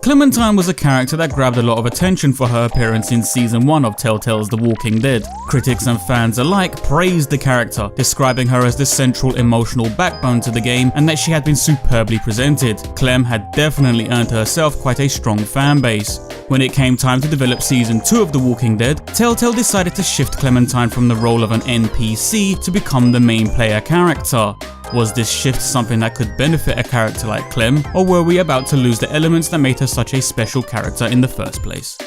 Clementine was a character that grabbed a lot of attention for her appearance in Season 1 of Telltale's The Walking Dead. Critics and fans alike praised the character, describing her as the central emotional backbone to the game and that she had been superbly presented. Clem had definitely earned herself quite a strong fan base. When it came time to develop Season 2 of The Walking Dead, Telltale decided to shift Clementine from the role of an NPC to become the main player character. Was this shift something that could benefit a character like Clem, or were we about to lose the elements that made her such a special character in the first place?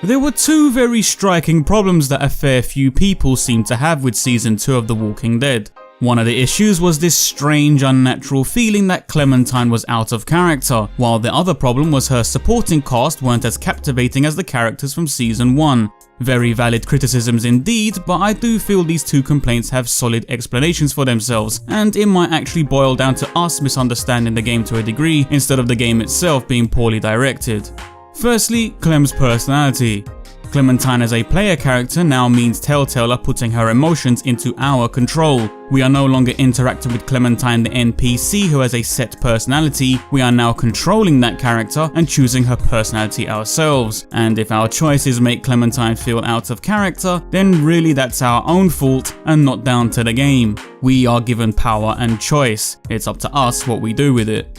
There were two very striking problems that a fair few people seemed to have with Season 2 of The Walking Dead. One of the issues was this strange, unnatural feeling that Clementine was out of character, while the other problem was her supporting cast weren't as captivating as the characters from Season 1. Very valid criticisms indeed, but I do feel these two complaints have solid explanations for themselves, and it might actually boil down to us misunderstanding the game to a degree, instead of the game itself being poorly directed. Firstly, Clem's personality. Clementine as a player character now means Telltale are putting her emotions into our control. We are no longer interacting with Clementine the NPC who has a set personality, we are now controlling that character and choosing her personality ourselves. And if our choices make Clementine feel out of character, then really that's our own fault and not down to the game. We are given power and choice, it's up to us what we do with it.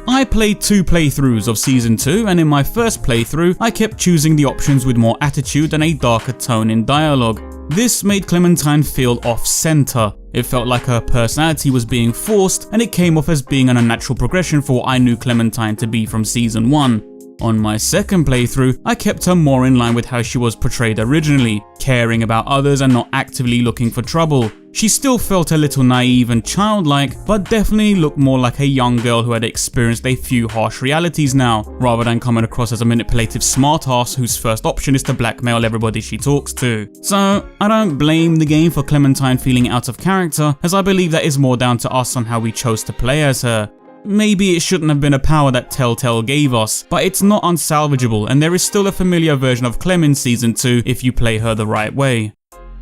I played 2 playthroughs of Season 2, and in my first playthrough, I kept choosing the options with more attitude and a darker tone in dialogue. This made Clementine feel off-center. It felt like her personality was being forced, and it came off as being an unnatural progression for what I knew Clementine to be from Season 1. On my second playthrough, I kept her more in line with how she was portrayed originally, caring about others and not actively looking for trouble. She still felt a little naive and childlike, but definitely looked more like a young girl who had experienced a few harsh realities now, rather than coming across as a manipulative smartass whose first option is to blackmail everybody she talks to. So, I don't blame the game for Clementine feeling out of character, as I believe that is more down to us on how we chose to play as her. Maybe it shouldn't have been a power that Telltale gave us, but it's not unsalvageable and there is still a familiar version of Clem in Season 2 if you play her the right way.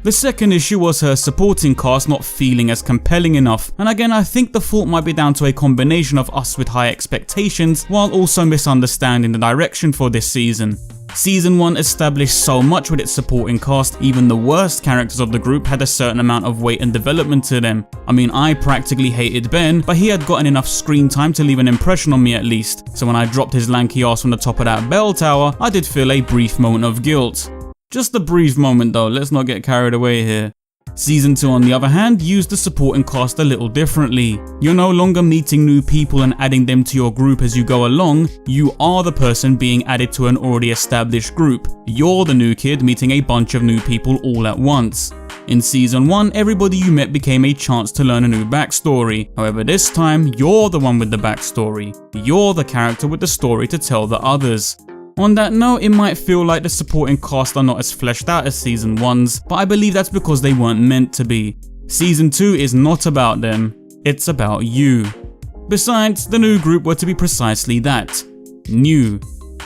The second issue was her supporting cast not feeling as compelling enough, and again I think the fault might be down to a combination of us with high expectations while also misunderstanding the direction for this season. Season 1 established so much with its supporting cast, even the worst characters of the group had a certain amount of weight and development to them. I mean, I practically hated Ben, but he had gotten enough screen time to leave an impression on me at least, so when I dropped his lanky ass from the top of that bell tower, I did feel a brief moment of guilt. Just a brief moment though, let's not get carried away here. Season 2 on the other hand used the supporting cast a little differently. You're no longer meeting new people and adding them to your group as you go along, you are the person being added to an already established group. You're the new kid meeting a bunch of new people all at once. In Season 1, everybody you met became a chance to learn a new backstory. However, this time, you're the one with the backstory. You're the character with the story to tell the others. On that note, it might feel like the supporting cast are not as fleshed out as Season 1's, but I believe that's because they weren't meant to be. Season 2 is not about them, it's about you. Besides, the new group were to be precisely that. New.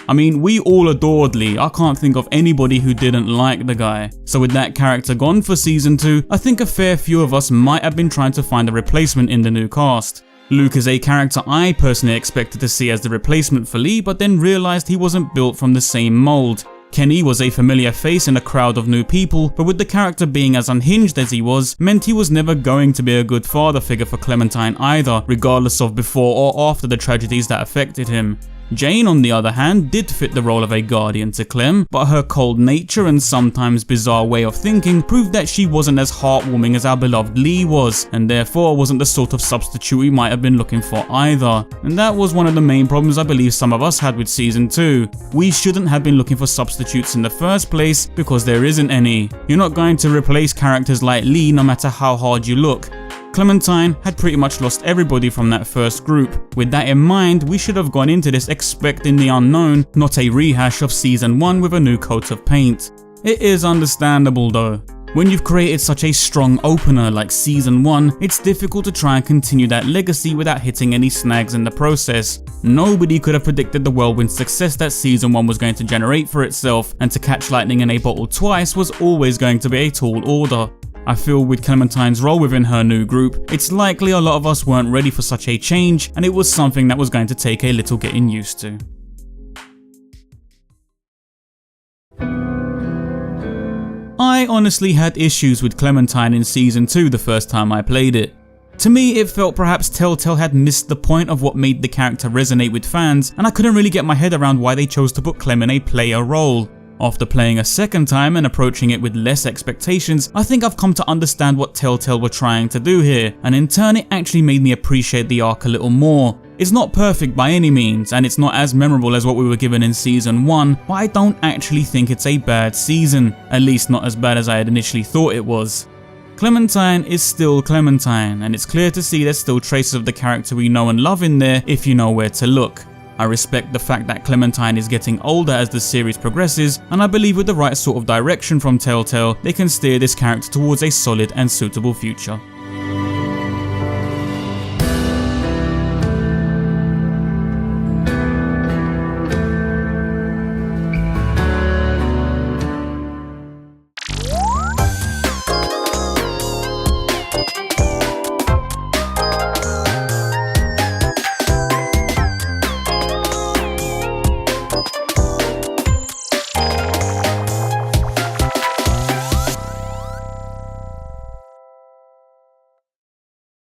I mean, we all adored Lee, I can't think of anybody who didn't like the guy. So with that character gone for Season 2, I think a fair few of us might have been trying to find a replacement in the new cast. Luke is a character I personally expected to see as the replacement for Lee, but then realised he wasn't built from the same mould. Kenny was a familiar face in a crowd of new people, but with the character being as unhinged as he was, meant he was never going to be a good father figure for Clementine either, regardless of before or after the tragedies that affected him. Jane, on the other hand, did fit the role of a guardian to Clem, but her cold nature and sometimes bizarre way of thinking proved that she wasn't as heartwarming as our beloved Lee was, and therefore wasn't the sort of substitute we might have been looking for either. And that was one of the main problems I believe some of us had with Season 2. We shouldn't have been looking for substitutes in the first place because there isn't any. You're not going to replace characters like Lee no matter how hard you look. Clementine had pretty much lost everybody from that first group. With that in mind, we should have gone into this expecting the unknown, not a rehash of Season 1 with a new coat of paint. It is understandable though. When you've created such a strong opener like Season 1, it's difficult to try and continue that legacy without hitting any snags in the process. Nobody could have predicted the whirlwind success that Season 1 was going to generate for itself, and to catch lightning in a bottle twice was always going to be a tall order. I feel with Clementine's role within her new group, it's likely a lot of us weren't ready for such a change, and it was something that was going to take a little getting used to. I honestly had issues with Clementine in Season 2 the first time I played it. To me, it felt perhaps Telltale had missed the point of what made the character resonate with fans, and I couldn't really get my head around why they chose to put Clem in a player role. After playing a second time and approaching it with less expectations, I think I've come to understand what Telltale were trying to do here, and in turn it actually made me appreciate the arc a little more. It's not perfect by any means, and it's not as memorable as what we were given in Season 1, but I don't actually think it's a bad season, at least not as bad as I had initially thought it was. Clementine is still Clementine, and it's clear to see there's still traces of the character we know and love in there if you know where to look. I respect the fact that Clementine is getting older as the series progresses, and I believe with the right sort of direction from Telltale, they can steer this character towards a solid and suitable future.